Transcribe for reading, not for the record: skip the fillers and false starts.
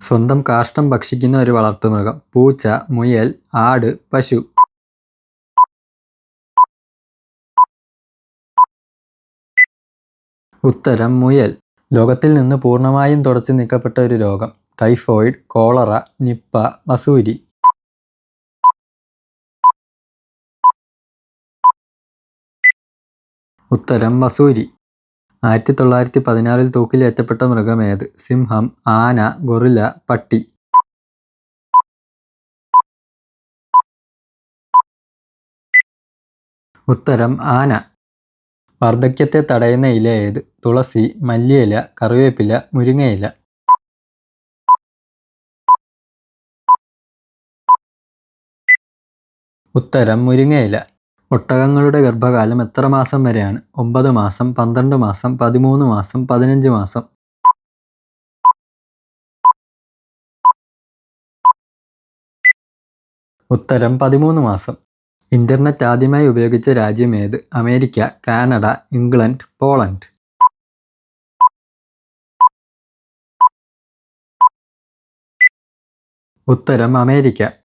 സ്വന്തം കാഷ്ടം ഭക്ഷിക്കുന്ന ഒരു വളർത്തുമൃഗം. പൂച്ച, മുയൽ, ആട്, പശു. ഉത്തരം മുയൽ. ലോകത്തിൽ നിന്ന് പൂർണ്ണമായും തുടച്ചു നീക്കപ്പെട്ട ഒരു രോഗം. ടൈഫോയിഡ്, കോളറ, നിപ്പ, വസൂരി. ഉത്തരം വസൂരി. 1916 തൂക്കിലേറ്റപ്പെട്ട മൃഗമേത്? സിംഹം, ആന, ഗൊറില്ല, പട്ടി. ഉത്തരം ആന. വാർദ്ധക്യത്തെ തടയുന്ന ഇല ഏത്? തുളസി, മല്ലിയില, കറിവേപ്പില, മുരിങ്ങയില. ഉത്തരം മുരിങ്ങയില. ഒട്ടകങ്ങളുടെ ഗർഭകാലം എത്ര മാസം വരെയാണ്? 9 മാസം, 12 മാസം, 13 മാസം, 15 മാസം. ഉത്തരം 13 മാസം. ഇന്റർനെറ്റ് ആദ്യമായി ഉപയോഗിച്ച രാജ്യം ഏത്? America, Canada, England, Poland. ഉത്തരം അമേരിക്ക.